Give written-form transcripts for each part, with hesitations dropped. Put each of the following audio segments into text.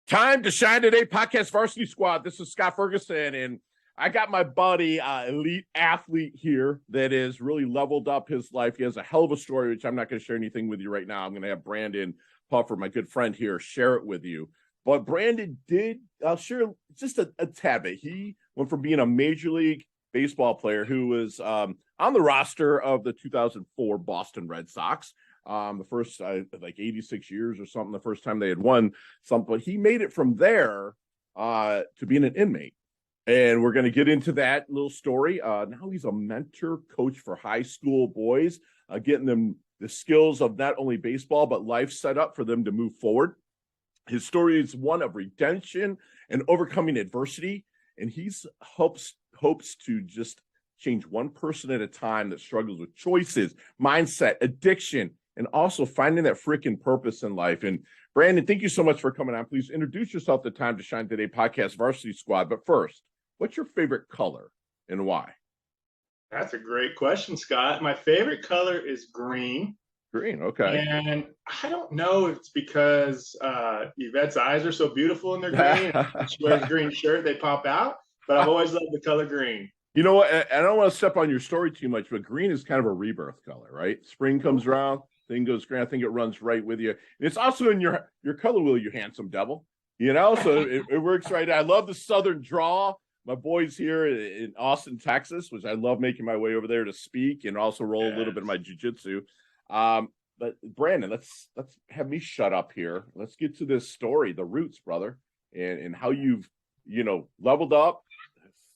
Time to Shine Today podcast varsity squad. This is Scott Ferguson, and I got my buddy, elite athlete here that is really leveled up his life. He has a hell of a story, which I'm not going to share anything with you right now. I'm going to have Brandon Puffer, my good friend here, share it with you. But Brandon did, I'll share just a tad bit. He went from being a Major League Baseball player who was on the roster of the 2004 Boston Red Sox. The first like 86 years or something, the first time they had won something, but he made it from there to being an inmate. And we're going to get into that little story. Now he's a mentor coach for high school boys, getting them the skills of not only baseball, but life set up for them to move forward. His story is one of redemption and overcoming adversity. And he's hopes to just change one person at a time that struggles with choices, mindset, addiction, and also finding that freaking purpose in life. And Brandon, thank you so much for coming on. Please introduce yourself to Time to Shine Today podcast varsity squad. But first, what's your favorite color and why? That's a great question, Scott. My favorite color is green. Green, okay. And I don't know if it's because Yvette's eyes are so beautiful and they're green. She wears a green shirt, they pop out. But I've always loved the color green. You know what? I don't want to step on your story too much, but green is kind of a rebirth color, right? Spring comes around, thing goes green. I think it runs right with you. And it's also in your color wheel, you handsome devil. You know, so it works right. I love the Southern drawl. My boys here in Austin, Texas, which I love making my way over there to speak and also roll a little bit of my jiu-jitsu. But Brandon, let's have me shut up here. Let's get to this story, the roots, brother, and how you've, leveled up,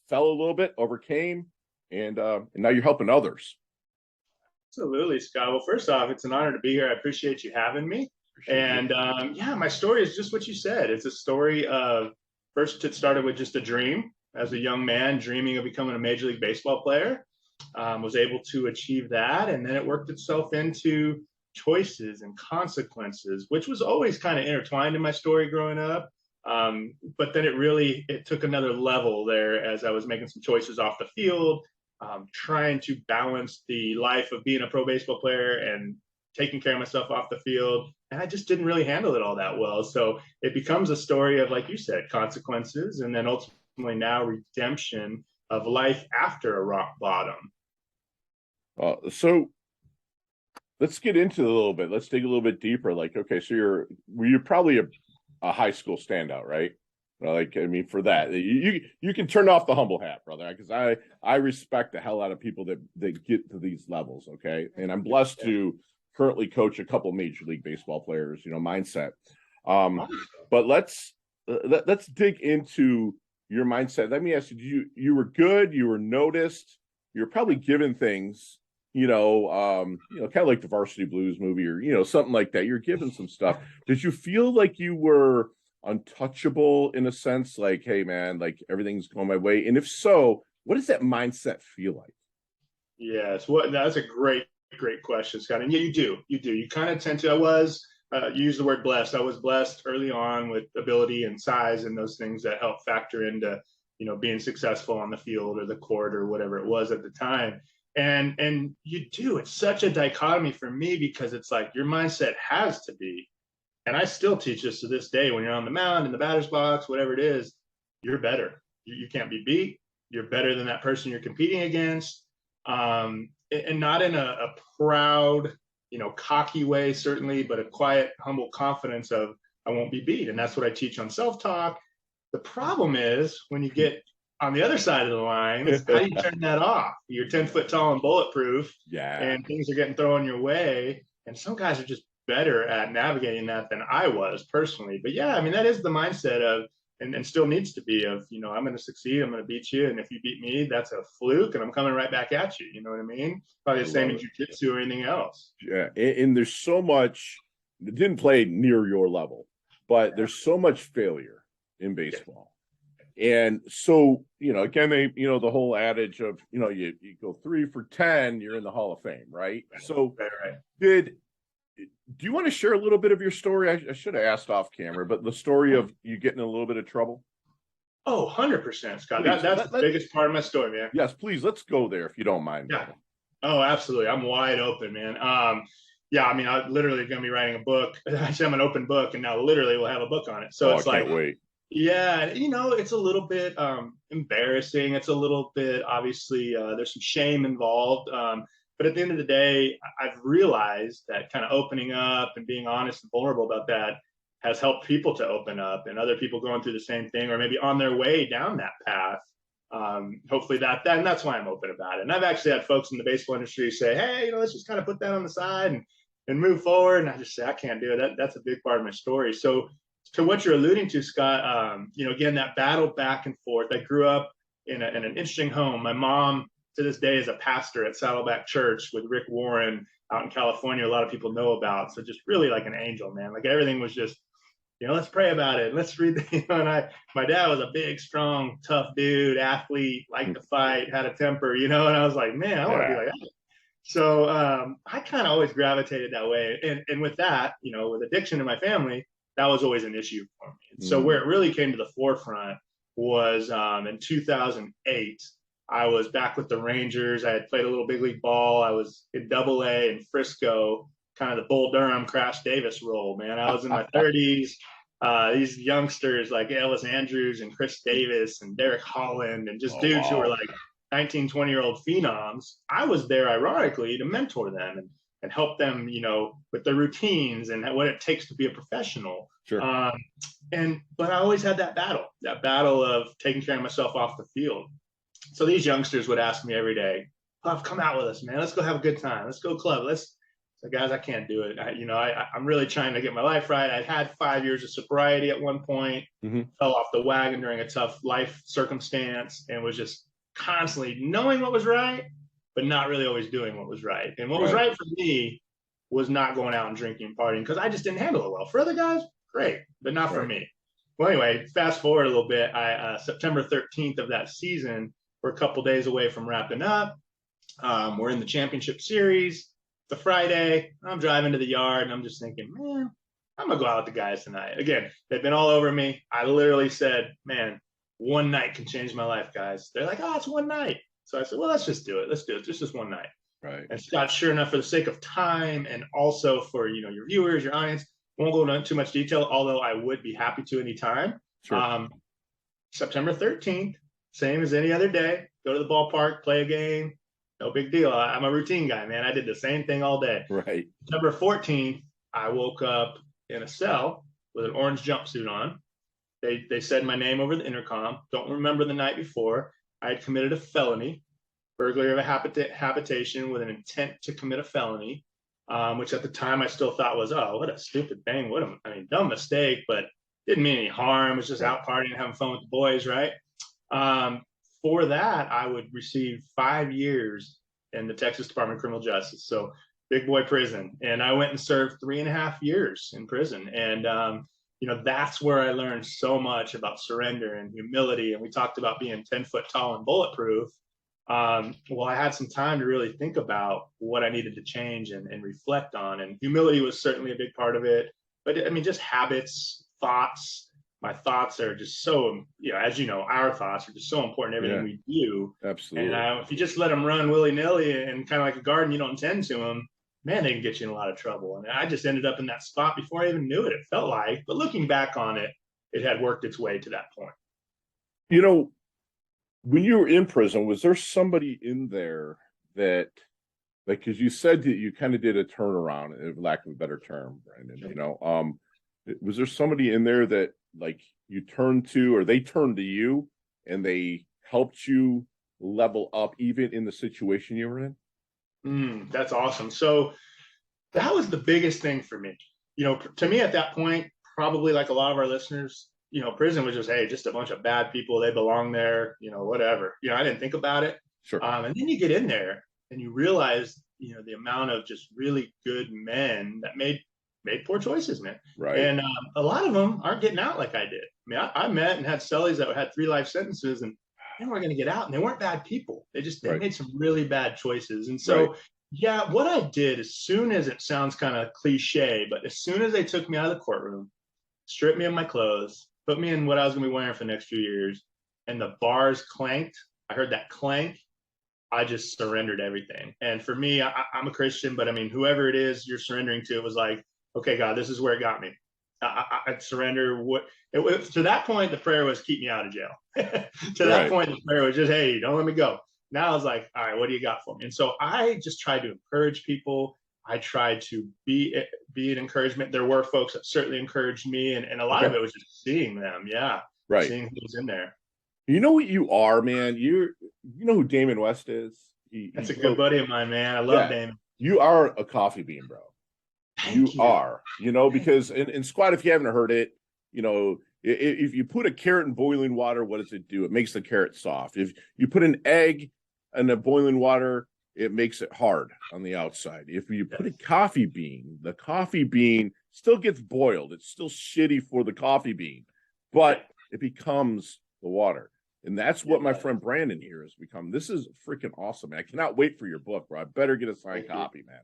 fell a little bit, overcame, and now you're helping others. Absolutely, Scott. Well, first off, it's an honor to be here. I appreciate you having me. My story is just what you said. It's a story of, first it started with just a dream. As a young man, dreaming of becoming a Major League Baseball player, was able to achieve that. And then it worked itself into choices and consequences, which was always kind of intertwined in my story growing up. But then it took another level there as I was making some choices off the field, trying to balance the life of being a pro baseball player and taking care of myself off the field. And I just didn't really handle it all that well. So it becomes a story of, like you said, consequences, and then ultimately now redemption of life after a rock bottom. So let's get into it a little bit. Let's dig a little bit deeper. Like, okay, so you're probably a high school standout, right? For that, you can turn off the humble hat, brother, because I respect the hell out of people that get to these levels, okay? And I'm blessed to currently coach a couple Major League Baseball players, mindset. But let's dig into your mindset. Let me ask you, you were good, you were noticed, you're probably given things, kind of like the Varsity Blues movie or, something like that. You're given some stuff. Did you feel like you were untouchable in a sense? Like, hey, man, like everything's going my way. And if so, what does that mindset feel like? Yes. Well, that's a great question, Scott. And yeah, you do. You kind of tend to, you use the word blessed. I was blessed early on with ability and size and those things that help factor into, being successful on the field or the court or whatever it was at the time. And you do. It's such a dichotomy for me because it's like your mindset has to be, and I still teach this to this day, when you're on the mound, in the batter's box, whatever it is, you're better. You can't be beat. You're better than that person you're competing against. And not in a proud, cocky way, certainly, but a quiet, humble confidence of, I won't be beat. And that's what I teach on self-talk. The problem is when you get on the other side of the line, how do you turn that off? You're 10 foot tall and bulletproof, and things are getting thrown your way. And some guys are just better at navigating that than I was personally. But yeah, that is the mindset of, and still needs to be of, I'm going to succeed, I'm going to beat you. And if you beat me, that's a fluke and I'm coming right back at you. You know what I mean? Probably the same in jiu-jitsu or anything else. Yeah. And there's so much, it didn't play near your level, but there's so much failure in baseball. And so, again, the whole adage of, you go 3 for 10, you're in the Hall of Fame, right? So do you want to share a little bit of your story? I should have asked off camera, but the story of you getting in a little bit of trouble. Oh, 100%, Scott. That's the biggest part of my story, man. Yes, please. Let's go there if you don't mind. Yeah. Oh, absolutely. I'm wide open, man. yeah, I mean, I'm literally going to be writing a book. Actually, I'm an open book, and now literally we'll have a book on it. So Oh, it's I like, can't wait. yeah, it's a little bit embarrassing. It's a little bit, obviously, there's some shame involved. But at the end of the day, I've realized that kind of opening up and being honest and vulnerable about that has helped people to open up, and other people going through the same thing or maybe on their way down that path. Hopefully and that's why I'm open about it. And I've actually had folks in the baseball industry say, hey, let's just kind of put that on the side and move forward. And I just say, I can't do it. That's a big part of my story. So to what you're alluding to, Scott, again, that battle back and forth. I grew up in an interesting home. My mom to this day is a pastor at Saddleback Church with Rick Warren out in California. A lot of people know about. So just really like an angel, man. Like everything was just, let's pray about it. Let's read. My dad was a big, strong, tough dude, athlete, liked to fight, had a temper, and I was like, man, I want to be like that. So I kind of always gravitated that way. And with that, with addiction in my family, that was always an issue for me. And so where it really came to the forefront was in 2008. I was back with the Rangers. I had played a little big league ball. I was in Double-A in Frisco, kind of the Bull Durham Crash Davis role, man. I was in my 30s. These youngsters like Ellis Andrews and Chris Davis and Derek Holland and just dudes who were like 19, 20-year-old phenoms. I was there, ironically, to mentor them and help them, with their routines and what it takes to be a professional. Sure. But I always had that battle of taking care of myself off the field. So these youngsters would ask me every day, Puff, come out with us, man. Let's go have a good time. Let's go club. So guys, I can't do it. I'm really trying to get my life right. I'd had 5 years of sobriety at one point, fell off the wagon during a tough life circumstance, and was just constantly knowing what was right, but not really always doing what was right. And what was right for me was not going out and drinking and partying because I just didn't handle it well. For other guys, great, but not for me. Well, anyway, fast forward a little bit. September 13th of that season, we're a couple days away from wrapping up. We're in the championship series. It's a Friday. I'm driving to the yard, and I'm just thinking, man, I'm going to go out with the guys tonight. Again, they've been all over me. I literally said, man, one night can change my life, guys. They're like, oh, it's one night. So I said, well, let's just do it. Let's do it. Just this one night. Right. And Scott, sure enough, for the sake of time and also for, your viewers, your audience, won't go into too much detail, although I would be happy to anytime. Sure. September 13th, same as any other day, go to the ballpark, play a game. No big deal. I'm a routine guy, man. I did the same thing all day. Right. September 14th, I woke up in a cell with an orange jumpsuit on. They said my name over the intercom. Don't remember the night before. I had committed a felony, burglary of a habitation with an intent to commit a felony, which at the time I still thought was, oh, what a stupid thing. Dumb mistake, but didn't mean any harm. It was just out partying, having fun with the boys, right? For that, I would receive 5 years in the Texas Department of Criminal Justice. So big boy prison. And I went and served 3.5 years in prison. And, that's where I learned so much about surrender and humility. And we talked about being 10 foot tall and bulletproof. Well, I had some time to really think about what I needed to change and reflect on. And humility was certainly a big part of it. But just habits, thoughts. My thoughts are just so, as you know, our thoughts are just so important in everything we do. Absolutely. And if you just let them run willy-nilly and kind of like a garden, you don't tend to them, man, they can get you in a lot of trouble. And I just ended up in that spot before I even knew it. It felt like, but looking back on it, it had worked its way to that point. When you were in prison, was there somebody in there that, like, because you said that you kind of did a turnaround, for lack of a better term, Brandon, was there somebody in there that, like, you turned to, or they turned to you and they helped you level up even in the situation you were in? That's awesome. So that was the biggest thing for me. To me at that point, probably like a lot of our listeners, prison was just, hey, just a bunch of bad people. They belong there, whatever. I didn't think about it. Sure. And then you get in there and you realize, the amount of just really good men that made poor choices, man. Right. And a lot of them aren't getting out like I did. I met and had cellies that had 3 life sentences, and they weren't going to get out, and they weren't bad people. They made some really bad choices. And so, yeah, what I did, as soon as, it sounds kind of cliche, but as soon as they took me out of the courtroom, stripped me of my clothes, put me in what I was going to be wearing for the next few years, and the bars clanked, I heard that clank, I just surrendered everything. And for me, I'm a Christian, but I mean, whoever it is you're surrendering to, it was like, okay, God, this is where it got me. I surrender. To that point, the prayer was keep me out of jail. To that point, the prayer was just, hey, don't let me go. Now I was like, all right, what do you got for me? And so I just tried to encourage people. I tried to be an encouragement. There were folks that certainly encouraged me, and a lot of it was just seeing them. Yeah, seeing who was in there. You know what you are, man? You know who Damon West is? That's a good buddy of mine, man. I love Damon. You are a coffee bean, bro. You are, because in squat, if you haven't heard it, if you put a carrot in boiling water, what does it do? It makes the carrot soft. If you put an egg in the boiling water, it makes it hard on the outside. If you put a coffee bean, the coffee bean still gets boiled. It's still shitty for the coffee bean, but it becomes the water. And that's what my friend Brandon here has become. This is freaking awesome, man. I cannot wait for your book, bro. I better get a signed copy, man.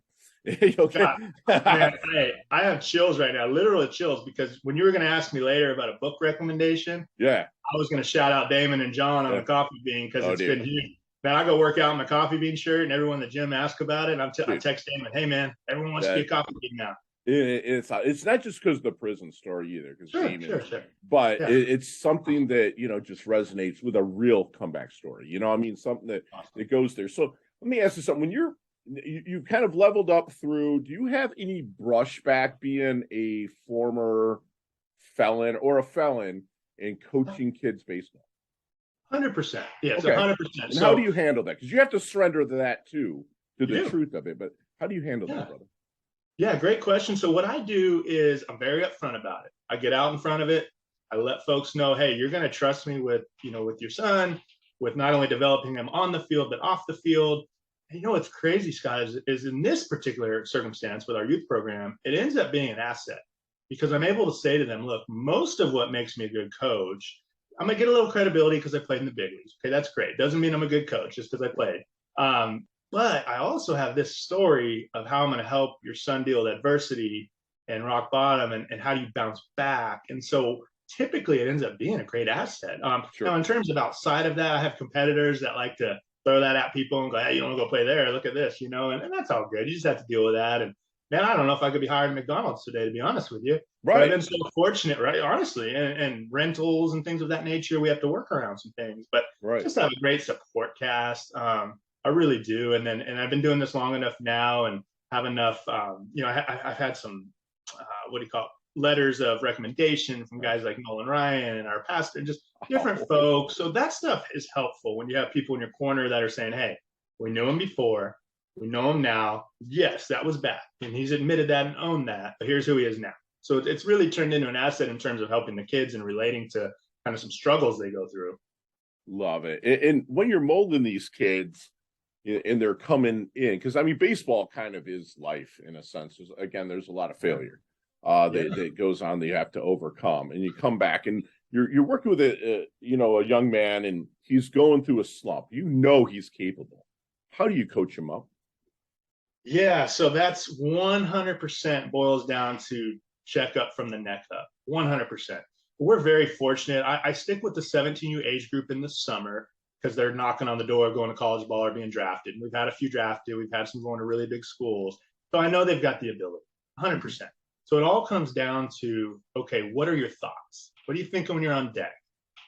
Okay. Man, hey, I have chills right now, literally chills, because when you were going to ask me later about a book recommendation, I was going to shout out Damon and John on the coffee bean, because it's been huge. Man, I go work out in my coffee bean shirt, and everyone in the gym asks about it. I text Damon, hey, man, everyone wants to be a coffee bean now. It's not just because of the prison story either, sure. But it's something that just resonates with a real comeback story. Something that goes there. So let me ask you something. When you kind of leveled up through, do you have any brushback being a former felon or a felon and coaching kids baseball? 100%. Yes, 100%. And how do you handle that? Because you have to surrender to that too, to the truth of it. But how do you handle that, brother? Yeah, great question. So what I do is I'm very upfront about it. I get out in front of it. I let folks know, hey, you're going to trust me with your son, with not only developing him on the field, but off the field. And what's crazy, Scott, is in this particular circumstance with our youth program, it ends up being an asset, because I'm able to say to them, look, most of what makes me a good coach, I'm going to get a little credibility because I played in the big leagues. Okay, that's great. Doesn't mean I'm a good coach just because I played. But I also have this story of how I'm going to help your son deal with adversity and rock bottom, and how do you bounce back. And so typically it ends up being a great asset. Now, in terms of outside of that, I have competitors that like to throw that at people and go, hey, you want to go play there? Look at this, and that's all good. You just have to deal with that. And man, I don't know if I could be hired at McDonald's today, to be honest with you. Right. But I've been so fortunate, right? Honestly, and rentals and things of that nature, we have to work around some things. But just have a great support cast. I really do. And I've been doing this long enough now and have enough, I've had some, letters of recommendation from guys like Nolan Ryan and our pastor, just different folks. So that stuff is helpful when you have people in your corner that are saying, hey, we knew him before, we know him now. Yes, that was bad. And he's admitted that and owned that, but here's who he is now. So it's really turned into an asset in terms of helping the kids and relating to kind of some struggles they go through. Love it. And when you're molding these kids, and they're coming in, because baseball kind of is life in a sense. Again, there's a lot of failure that goes on that you have to overcome, and you come back and you're working with a young man, and he's going through a slump. He's capable. How do you coach him up? Yeah, so that's 100% boils down to check up from the neck up. 100%. We're very fortunate. I stick with the 17U age group in the summer, because they're knocking on the door, going to college ball or being drafted. And we've had a few drafted. We've had some going to really big schools. So I know they've got the ability, 100%. So it all comes down to, okay, what are your thoughts? What are you thinking when you're on deck?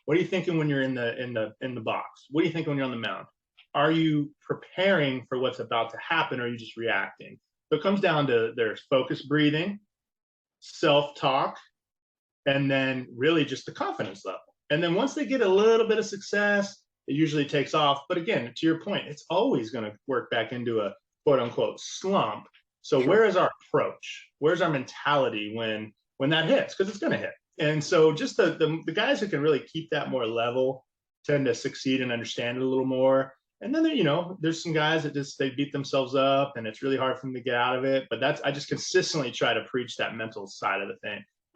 What are you thinking when you're in the box? What do you think when you're on the mound? Are you preparing for what's about to happen, or are you just reacting? So it comes down to there's focused breathing, self-talk, and then really just the confidence level. And then once they get a little bit of success, it usually takes off. But again, to your point, it's always going to work back into a quote unquote slump. So where is our approach? Where's our mentality when that hits? Because it's going to hit. And so just the guys who can really keep that more level tend to succeed and understand it a little more. And then, there's some guys that they beat themselves up and it's really hard for them to get out of it. But I just consistently try to preach that mental side of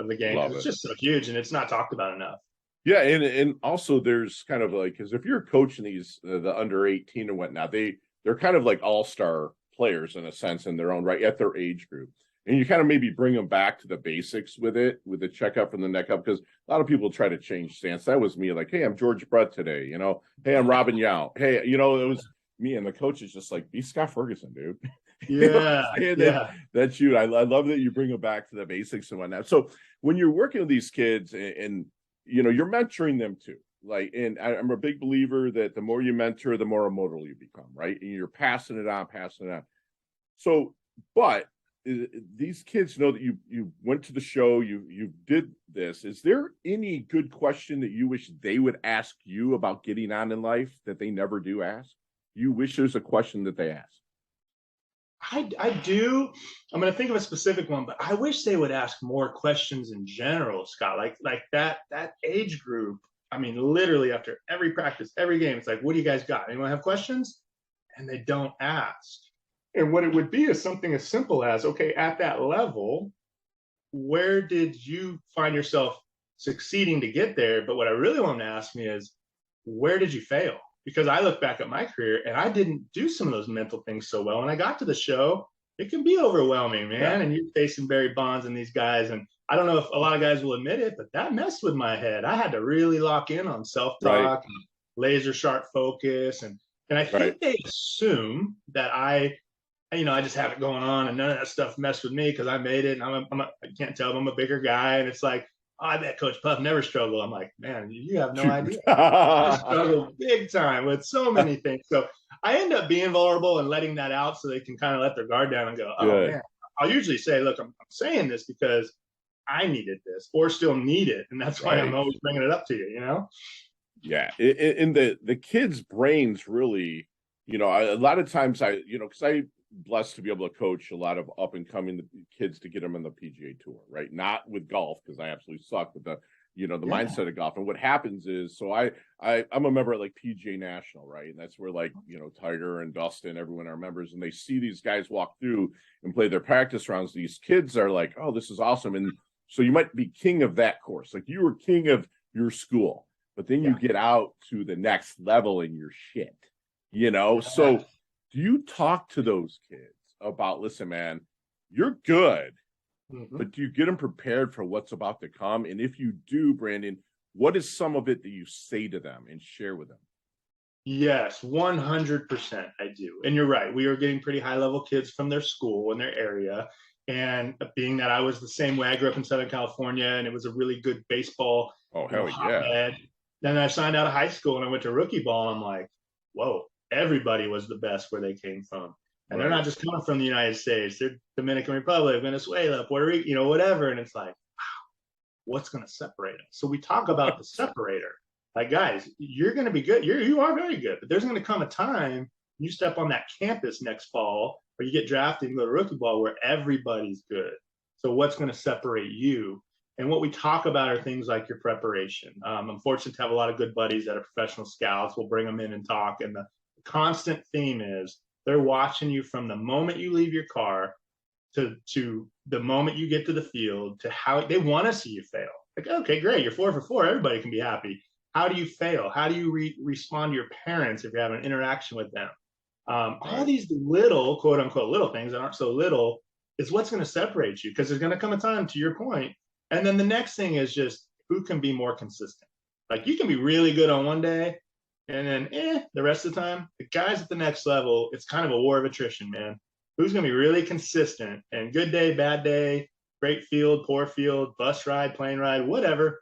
the game. It's just so huge and it's not talked about enough. Yeah, and also there's kind of like, because if you're coaching these the under 18 and whatnot, they're kind of like all-star players in a sense in their own right at their age group, and you kind of maybe bring them back to the basics with the checkup from the neck up, because a lot of people try to change stance. That was me, like, hey, I'm George Brett today, hey, I'm Robin Yao, hey, it was me and the coach is just like, be Scott Ferguson, dude. You know what Yeah, I'm saying? yeah. That's you. I love that you bring it back to the basics and whatnot. So when you're working with these kids and you know, you're mentoring them too. Like, and I'm a big believer that the more you mentor, the more immortal you become, right? And you're passing it on, passing it on. So, but these kids know that you went to the show, you did this. Is there any good question that you wish they would ask you about getting on in life that they never do ask? You wish there's a question that they ask? I do. I'm going to think of a specific one, but I wish they would ask more questions in general, Scott. Like that age group. I mean, literally after every practice, every game, it's like, what do you guys got? Anyone have questions? And they don't ask. And what it would be is something as simple as, okay, at that level, where did you find yourself succeeding to get there? But what I really want to ask me is, where did you fail? Because I look back at my career and I didn't do some of those mental things so well. When I got to the show, it can be overwhelming, man. Yeah. And you're facing Barry Bonds and these guys. And I don't know if a lot of guys will admit it, but that messed with my head. I had to really lock in on self-talk and laser sharp focus. And I think they assume that I just have it going on and none of that stuff messed with me because I made it. And I can't tell them I'm a bigger guy. And it's like, oh, I bet Coach Puff never struggled. I'm like, man, you have no idea. I struggled big time with so many things. So I end up being vulnerable and letting that out so they can kind of let their guard down and go, oh, man. I'll usually say, look, I'm saying this because I needed this or still need it. And that's why I'm always bringing it up to you, you know? Yeah. In the kids' brains really, you know, a lot of times because I blessed to be able to coach a lot of up and coming kids to get them on the PGA Tour, right? Not with golf because I absolutely suck with the mindset of golf. And what happens is, so I'm a member at like PGA National, right? And that's where like Tiger and Dustin, everyone are members, and they see these guys walk through and play their practice rounds. These kids are like, oh, this is awesome. And so you might be king of that course, like you were king of your school, but then you get out to the next level in your shit, So do you talk to those kids about, listen, man, you're good, but do you get them prepared for what's about to come? And if you do, Brandon, what is some of it that you say to them and share with them? Yes, 100% I do. And you're right. We were getting pretty high level kids from their school in their area. And being that I was the same way, I grew up in Southern California and it was a really good baseball. Oh, hell yeah. Then I signed out of high school and I went to rookie ball and I'm like, whoa, everybody was the best where they came from. And they're not just coming from the United States. They're Dominican Republic, Venezuela, Puerto Rico, whatever. And it's like, wow, what's going to separate us? So we talk about the separator. Like, guys, you're going to be good. You are very good. But there's going to come a time you step on that campus next fall or you get drafted and go to rookie ball where everybody's good. So what's going to separate you? And what we talk about are things like your preparation. I'm fortunate to have a lot of good buddies that are professional scouts. We'll bring them in and talk. And the constant theme is they're watching you from the moment you leave your car to the moment you get to the field to how they want to see you fail. Like, okay, great. You're 4 for 4. Everybody can be happy. How do you fail? How do you respond to your parents if you have an interaction with them? All these little, quote unquote, little things that aren't so little is what's going to separate you because there's going to come a time, to your point. And then the next thing is just who can be more consistent. Like you can be really good on one day and then the rest of the time, the guys at the next level, it's kind of a war of attrition, man. Who's going to be really consistent and good day, bad day, great field, poor field, bus ride, plane ride, whatever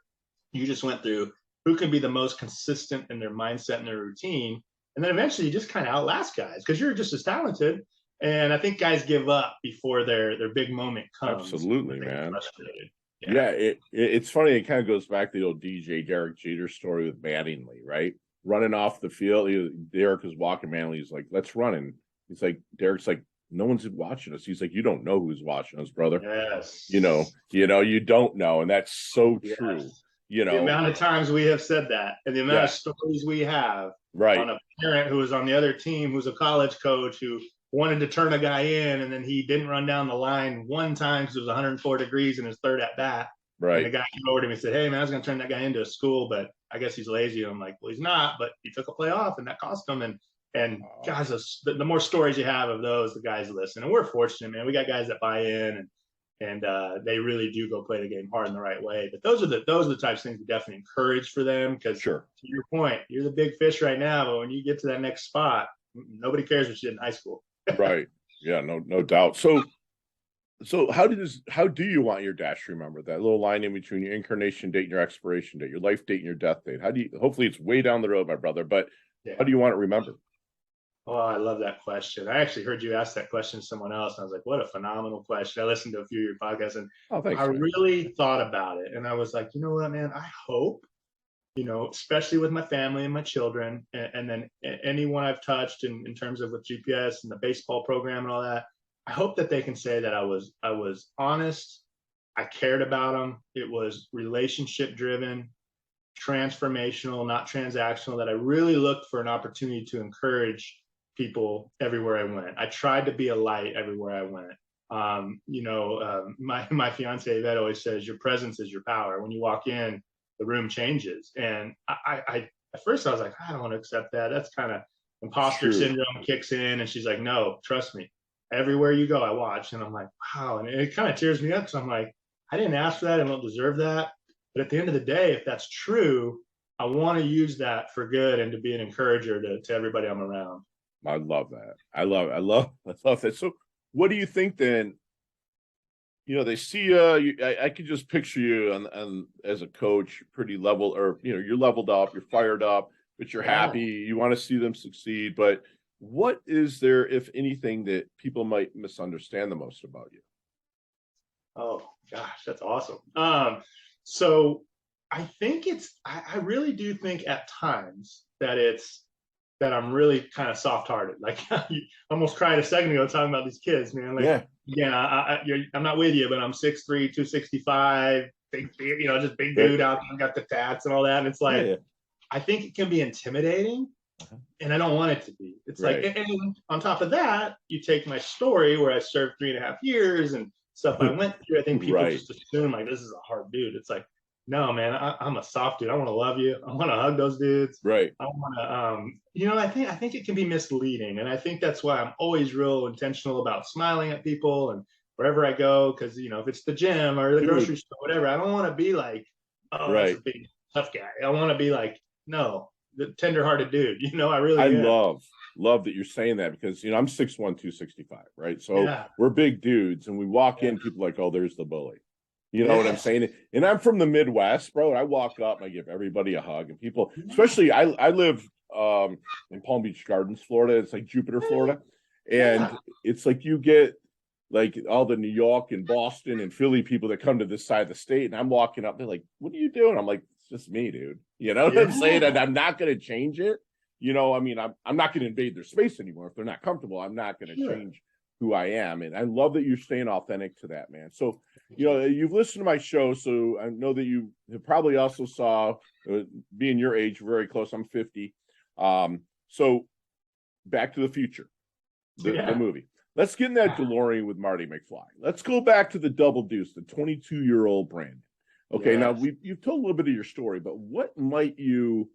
you just went through, who can be the most consistent in their mindset and their routine. And then eventually you just kind of outlast guys because you're just as talented. And I think guys give up before their big moment comes. Absolutely, man. Frustrated. Yeah, it's funny. It kind of goes back to the old DJ Derek Jeter story with Mattingly, right? Running off the field, Derek is walking Mattingly. He's like, "Let's run." And he's like, Derek's like, "No one's watching us." He's like, "You don't know who's watching us, brother." Yes. You don't know, and that's so true. The amount of times we have said that, and the amount of stories we have on a parent who was on the other team, who's a college coach who wanted to turn a guy in, and then he didn't run down the line one time because it was 104 degrees in his third at bat. Right. And the guy came over to me and said, "Hey, man, I was going to turn that guy into a school, but I guess he's lazy." And I'm like, "Well, he's not, but he took a play off, and that cost him." And guys, the more stories you have of those, the guys listen. And we're fortunate, man. We got guys that buy in, and they really do go play the game hard in the right way. But those are the types of things we definitely encourage for them because, to your point, you're the big fish right now, but when you get to that next spot, nobody cares what she did in high school. Right. Yeah, no doubt. So how do you want your dash to remember that little line in between your incarnation date and your expiration date, your life date and your death date? Hopefully it's way down the road, my brother, but Yeah. how do you want it remembered? Oh, I love that question. I actually heard you ask that question to someone else, and I was like, what a phenomenal question. I listened to a few of your podcasts, and Oh, thanks, I man. really thought about it. And I was like, you know what, man, I hope, especially with my family and my children, and then anyone I've touched in terms of with GPS and the baseball program and all that, I hope that they can say that I was honest, I cared about them, it was relationship driven, transformational, not transactional, that I really looked for an opportunity to encourage people everywhere I went. I tried to be a light everywhere I went. My fiance Yvette always says, your presence is your power. When you walk in, the room changes. And I at first I was like, I don't want to accept that. That's kind of imposter syndrome kicks in. And she's like, no, trust me. Everywhere you go, I watch. And I'm like, wow. And it kind of tears me up because I'm like, I didn't ask for that. I don't deserve that. But at the end of the day, if that's true, I want to use that for good and to be an encourager to everybody I'm around. I love that. I love that. So what do you think then? They see I could just picture you and as a coach, pretty level, or you're leveled up, you're fired up, but you're happy, you want to see them succeed. But what is there, if anything, that people might misunderstand the most about you? Oh gosh, that's awesome. So I think I really do think at times that I'm really kind of soft-hearted. Like you almost cried a second ago talking about these kids, man. Like, I'm not with you, but I'm 6'3", 265, big, just big dude out there, got the tats and all that. And it's like, I think it can be intimidating, and I don't want it to be. It's like, and on top of that, you take my story where I served 3.5 years and stuff I went through. I think people just assume like this is a hard dude. It's like, no, man, I'm a soft dude. I want to love you. I want to hug those dudes. Right. I want to, I think it can be misleading. And I think that's why I'm always real intentional about smiling at people and wherever I go. Cause if it's the gym or the grocery store, whatever, I don't want to be like, oh, that's a big tough guy. I want to be like, no, the tender-hearted dude, I really love that you're saying that, because I'm 6'1", 265, right? So we're big dudes, and we walk in, people are like, oh, there's the bully. You know what I'm saying? And I'm from the Midwest, bro. I walk up, I give everybody a hug, and people, especially I live in Palm Beach Gardens, Florida. It's like Jupiter, Florida. And it's like you get like all the New York and Boston and Philly people that come to this side of the state, and I'm walking up, they're like, what are you doing? I'm like, it's just me, dude. You know what I'm saying? And I'm not going to change it. I'm not going to invade their space anymore. If they're not comfortable, I'm not going to change who I am. And I love that you're staying authentic to that, man. So, you've listened to my show, so I know that you have probably also saw, being your age, very close. I'm 50. So Back to the Future, the movie. Let's get in that DeLorean with Marty McFly. Let's go back to the Double Deuce, the 22-year-old Brandon. Okay, now you've told a little bit of your story, but what might you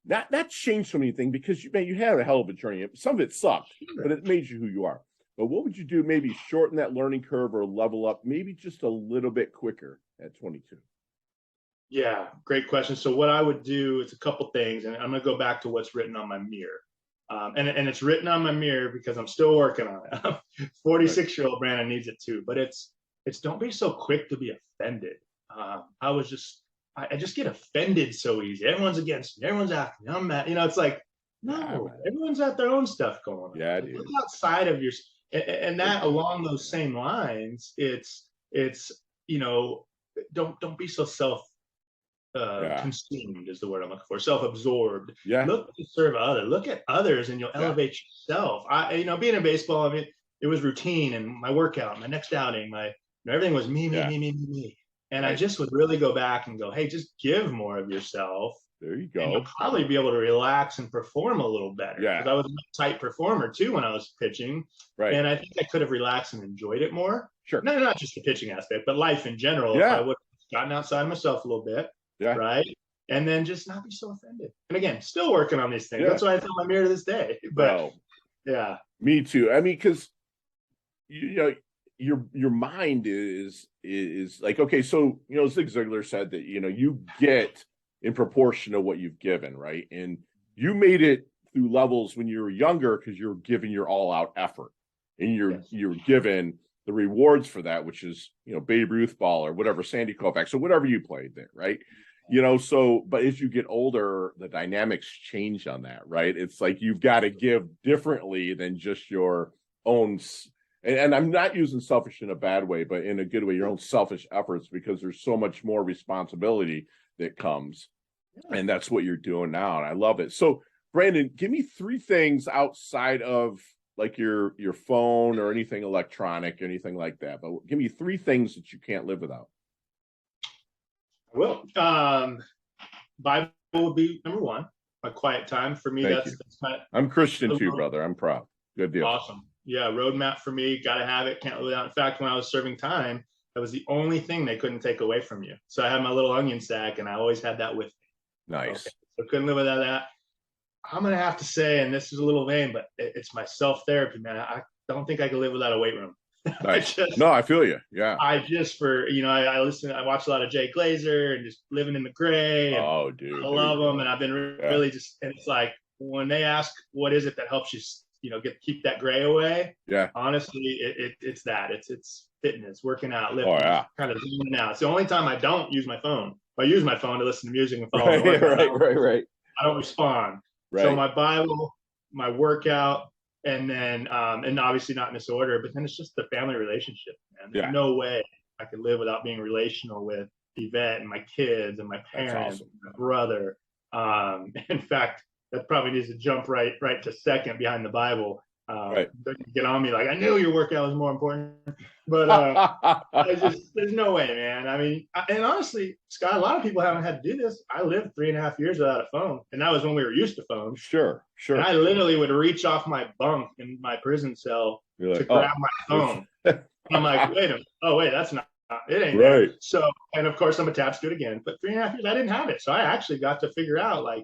not change so many things, because you had a hell of a journey. Some of it sucked, but it made you who you are. But what would you do? Maybe shorten that learning curve or level up, maybe just a little bit quicker at 22. Yeah, great question. So what I would do is a couple things, and I'm going to go back to what's written on my mirror. And it's written on my mirror because I'm still working on it. 46-year-old Brandon needs it too, but it's don't be so quick to be offended. I just get offended so easy. Everyone's against me. Everyone's after me. I'm mad. It's like, no, everyone's got their own stuff going on. Yeah, dude. Look outside of your, and that along those same lines, it's don't be so consumed is the word I'm looking for. Self-absorbed. Look to serve others. Look at others, and you'll elevate yourself. Being in baseball, it was routine, and my workout, my next outing, everything was me. And I just would really go back and go, hey, just give more of yourself. There you go. And you'll probably be able to relax and perform a little better. Yeah. Because I was a tight performer too when I was pitching. Right. And I think I could have relaxed and enjoyed it more. Sure. No, not just the pitching aspect, but life in general. If I would have gotten outside of myself a little bit. Yeah. Right. And then just not be so offended. And again, still working on these things. That's why I tell my mirror to this day. But me too. Because your mind is like, okay, so Zig Ziglar said that you get in proportion to what you've given, right? And you made it through levels when you were younger because you're giving your all out effort, and you're given the rewards for that, which is, Babe Ruth ball or whatever, Sandy Koufax, so whatever you played there, right? So, but as you get older, the dynamics change on that, right? It's like you've got to give differently than just your own, and I'm not using selfish in a bad way, but in a good way, your own selfish efforts, because there's so much more responsibility that comes. And that's what you're doing now. And I love it. So, Brandon, give me 3 things outside of like your phone or anything electronic or anything like that. But give me 3 things that you can't live without. Well, Bible would be number 1. My quiet time for me. That's kind of, I'm Christian too, brother. I'm proud. Good deal. Awesome. Yeah, roadmap for me. Got to have it. Can't live without. In fact, when I was serving time, that was the only thing they couldn't take away from you. So I had my little onion sack, and I always had that with me. Nice. Okay. So couldn't live without that. I'm gonna have to say, and this is a little vain, but it's my self-therapy, man. I don't think I could live without a weight room. Nice. I feel you. Yeah. I watch a lot of Jay Glazer and just living in the gray. And dude. I love them. And I've been really and it's like when they ask, what is it that helps you, keep that gray away? Yeah. Honestly, it's that. It's fitness, working out, lifting, kind of zooming out. It's the only time I don't use my phone. I use my phone to listen to music and follow. Right. I don't respond. Right. So my Bible, my workout, and then and obviously not in this order, but then it's just the family relationship, man. There's no way I could live without being relational with Yvette and my kids and my parents, and my brother. In fact, that probably needs to jump right to second behind the Bible. They're gonna get on me like, I knew your workout was more important, but there's no way, man. I mean, and honestly, Scott, a lot of people haven't had to do this. I lived 3.5 years without a phone, and that was when we were used to phones. Sure. And I literally would reach off my bunk in my prison cell to grab my phone. I'm like, wait, that's not. It ain't right. There. So, and of course, I'm attached to it again. But 3.5 years, I didn't have it, so I actually got to figure out like,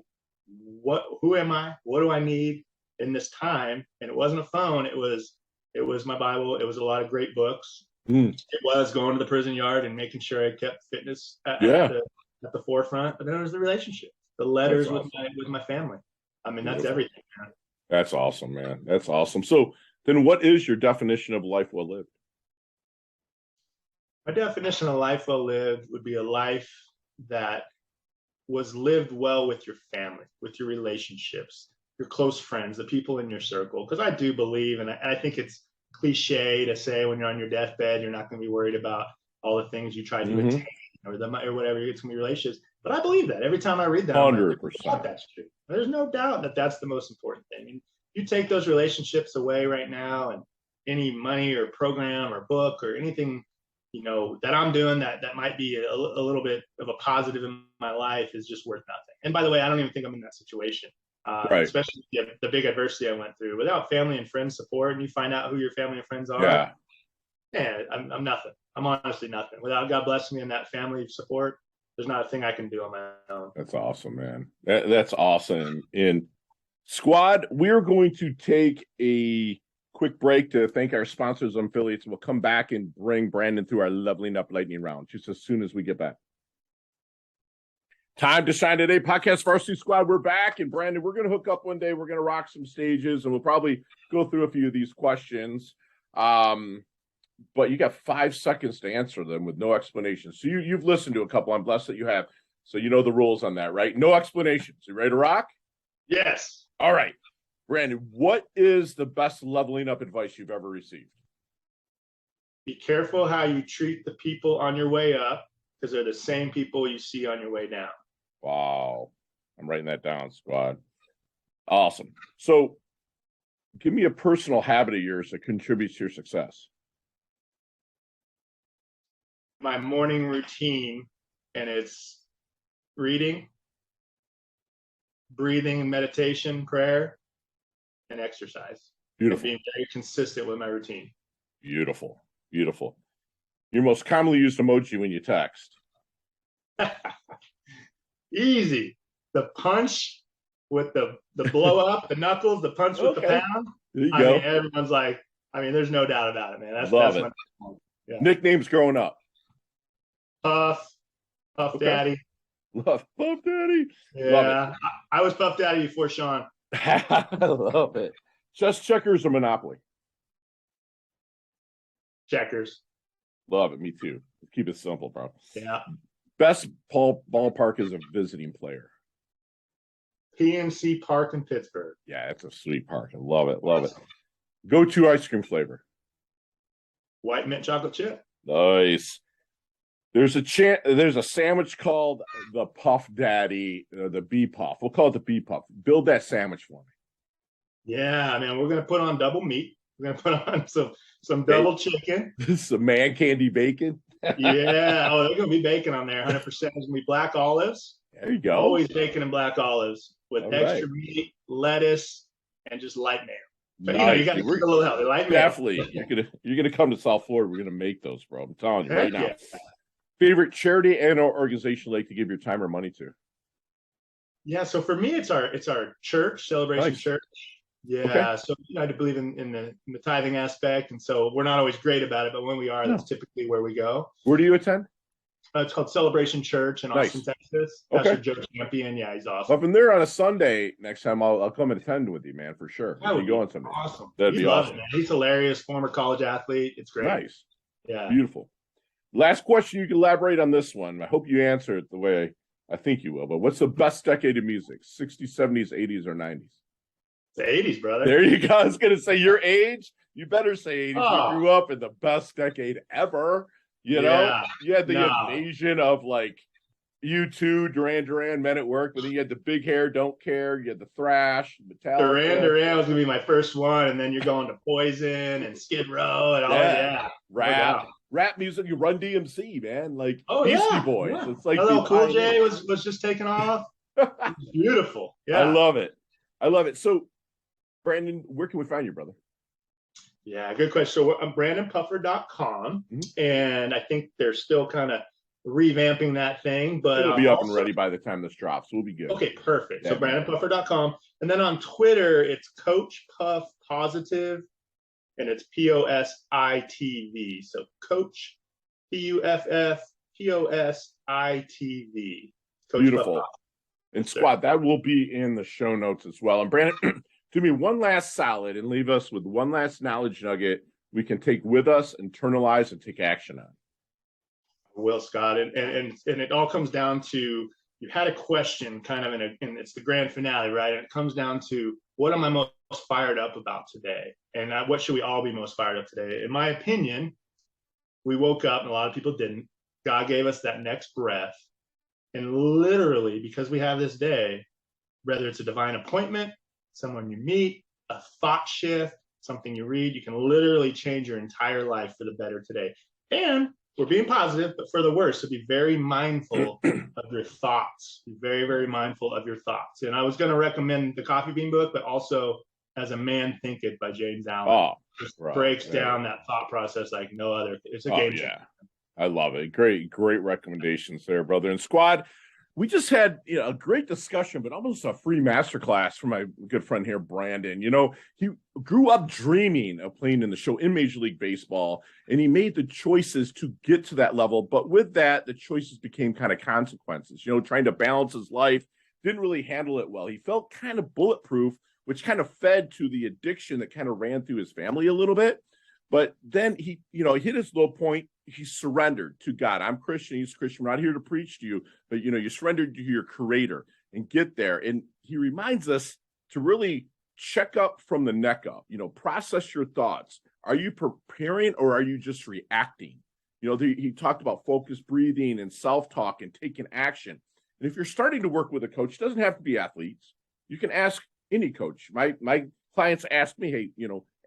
who am I? What do I need in this time? And it wasn't a phone. It was my Bible. It was a lot of great books. It was going to the prison yard and making sure I kept fitness at the forefront. But then it was the relationship, the letters with my family. I mean, that's everything, man. That's awesome, man. That's awesome. So then what is your definition of life well lived? My definition of life well lived would be a life that was lived well with your family, with your relationships, your close friends, the people in your circle. Because I do believe, and I think it's cliche to say when you're on your deathbed, you're not going to be worried about all the things you tried to attain or whatever. It's going to be relationships. But I believe that every time I read that, 100%. That's true. There's no doubt that that's the most important thing. I mean, you take those relationships away right now, and any money or program or book or anything, that I'm doing that might be a little bit of a positive in my life is just worth nothing. And by the way, I don't even think I'm in that situation. Especially the big adversity I went through. Without family and friends support, and you find out who your family and friends are, I'm nothing. I'm honestly nothing. Without God blessing me in that family support, there's not a thing I can do on my own. That's awesome, man. That's awesome. In squad, we're going to take a quick break to thank our sponsors and affiliates. We'll come back and bring Brandon through our leveling up lightning round just as soon as we get back. Time to shine today, podcast Varsity Squad. We're back, and Brandon, we're going to hook up one day. We're going to rock some stages, and we'll probably go through a few of these questions. But you got 5 seconds to answer them with no explanation. So you've listened to a couple. I'm blessed that you have. So you know the rules on that, right? No explanations. You ready to rock? Yes. All right. Brandon, what is the best leveling up advice you've ever received? Be careful how you treat the people on your way up, because they're the same people you see on your way down. Wow. I'm writing that down, squad. Awesome. So give me a personal habit of yours that contributes to your success. My morning routine, and it's reading, breathing, meditation, prayer, and exercise. Beautiful. And being very consistent with my routine. Beautiful. Your most commonly used emoji when you text. Easy. The punch with the blow up, the knuckles, the punch with the pound. There you go. Mean, everyone's like, there's no doubt about it, man. That's it. Nicknames growing up. Puff Daddy. Love Puff Daddy. Yeah, I was Puff Daddy before Sean. I love it. Just checkers or Monopoly? Checkers. Love it. Me too. Keep it simple, bro. Yeah. Best ballpark as a visiting player. PNC Park in Pittsburgh. Yeah, it's a sweet park. I love it. Love it. Go-to ice cream flavor. White mint chocolate chip. Nice. There's a sandwich called the Puff Daddy, the Bee Puff. We'll call it the Bee Puff. Build that sandwich for me. Yeah, man, we're gonna put on double meat. We're gonna put on some double chicken. Some man candy bacon. Yeah. Oh, there's gonna be bacon on there. 100%. There's gonna be black olives. There you go. Always bacon and black olives with All extra right. meat, lettuce, and just light mayo. So, Nice. you got to keep it a little healthy. Light mayo. Definitely. You're gonna come to South Florida. We're gonna make those, bro. I'm telling you right now. Yeah. Favorite charity and or organization you like to give your time or money to? Yeah. So for me, it's our church, Celebration Nice. Church. Yeah. Okay. So I believe in the tithing aspect, and so we're not always great about it, but when we are, that's typically where we go. Where do you attend? It's called Celebration Church in Austin, Texas. Okay. Pastor Joe Champion. Yeah, he's awesome. Well, if I'm there on a Sunday next time, I'll come and attend with you, man, for sure. That would you going someday? Awesome. That'd be awesome. Man. He's hilarious. Former college athlete. It's great. Nice. Yeah. Beautiful. Last question. You can elaborate on this one. I hope you answer it the way I think you will. But what's the best decade of music? 60s, 70s, 80s, or 90s? The 80s, brother. There you go. I was going to say your age. You better say 80s. Oh. You grew up in the best decade ever. You know, you had the invasion of like U2, Duran, Men at Work, but then you had the Big Hair, Don't Care. You had the thrash, Metallica. Duran was going to be my first one, and then you're going to Poison and Skid Row and all that. Rap music, you Run DMC, man. Like Beastie Boys. Yeah. It's like LL Cool J was just taking off. Beautiful. Yeah. I love it. So, Brandon, where can we find you, brother? Yeah, good question. So I'm BrandonPuffer.com, and I think they're still kind of revamping that thing, but it'll be up and ready by the time this drops. We'll be good. Okay, perfect. So BrandonPuffer.com, and then on Twitter, it's Coach Puff Positive, and it's POSITV. So Coach PUFF POSITV. Beautiful. And squad, that will be in the show notes as well. And Brandon, do me one last solid and leave us with one last knowledge nugget we can take with us, internalize, and take action on. Will, Scott, and it all comes down to, you had a question kind of and it's the grand finale, right? And it comes down to, what am I most fired up about today? And what should we all be most fired up today? In my opinion, we woke up, and a lot of people didn't. God gave us that next breath. And literally, because we have this day, whether it's a divine appointment, someone you meet, a thought shift, something you read, you can literally change your entire life for the better today. And we're being positive, but for the worse. So be very mindful of your thoughts. Be very, very mindful of your thoughts. And I was going to recommend the Coffee Bean book, but also As a Man Thinketh by James Allen. Just breaks down that thought process like no other. It's a game changer. Yeah. I love it. Great recommendations there, brother. And squad, we just had a great discussion, but almost a free masterclass from my good friend here, Brandon. He grew up dreaming of playing in the show in Major League Baseball, and he made the choices to get to that level. But with that, the choices became kind of consequences. Trying to balance his life, didn't really handle it well. He felt kind of bulletproof, which kind of fed to the addiction that kind of ran through his family a little bit. But then he hit his low point. He surrendered to God. I'm Christian. He's Christian. We're not here to preach to you, but you surrendered to your creator and get there. And he reminds us to really check up from the neck up, process your thoughts. Are you preparing or are you just reacting? He talked about focused breathing and self-talk and taking action. And if you're starting to work with a coach, it doesn't have to be athletes. You can ask any coach. My clients ask me, hey,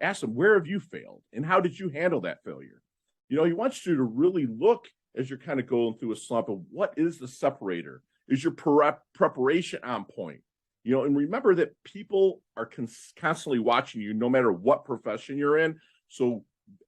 ask them, where have you failed? And how did you handle that failure? He wants you to really look as you're kind of going through a slump of what is the separator? Is your preparation on point? And remember that people are constantly watching you no matter what profession you're in. So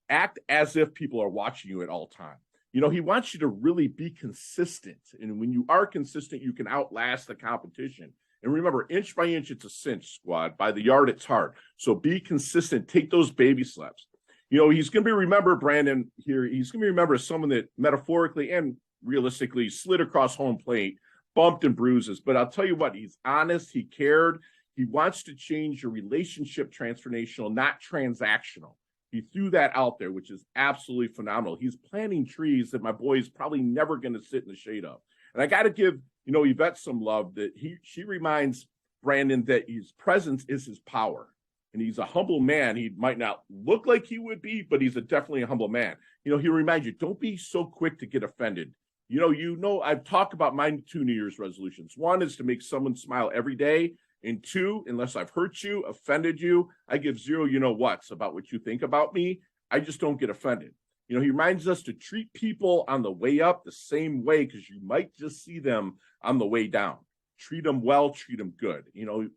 act as if people are watching you at all times. He wants you to really be consistent. And when you are consistent, you can outlast the competition. And remember, inch by inch, it's a cinch, squad. By the yard, it's hard. So be consistent. Take those baby steps. He's going to be remembered, Brandon, here. He's going to be remembered as someone that metaphorically and realistically slid across home plate, bumped and bruises. But I'll tell you what, he's honest. He cared. He wants to change your relationship transformational, not transactional. He threw that out there, which is absolutely phenomenal. He's planting trees that my boy is probably never going to sit in the shade of. And I got to give, Yvette some love that she reminds Brandon that his presence is his power. And he's a humble man. He might not look like he would be, but he's definitely a humble man. He reminds you, don't be so quick to get offended. I've talked about my 2 New Year's resolutions. 1 is to make someone smile every day. And 2, unless I've hurt you, offended you, I give 0 whats about what you think about me. I just don't get offended. He reminds us to treat people on the way up the same way, because you might just see them on the way down. Treat them well, treat them good.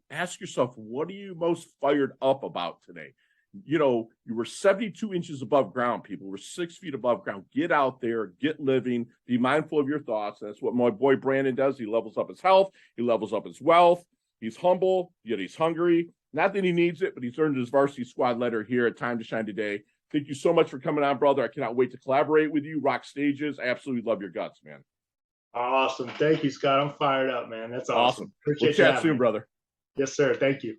Ask yourself, what are you most fired up about today? You were 72 inches above ground, people. We're 6 feet above ground. Get out there, get living, be mindful of your thoughts. That's what my boy Brandon does. He levels up his health, he levels up his wealth. He's humble, yet he's hungry. Not that he needs it, but he's earned his varsity squad letter here at Time to Shine today. Thank you so much for coming on, brother. I cannot wait to collaborate with you, rock stages. I absolutely love your guts, man. Awesome. Thank you, Scott. I'm fired up, man. That's awesome. We'll chat soon, brother. Yes, sir. Thank you.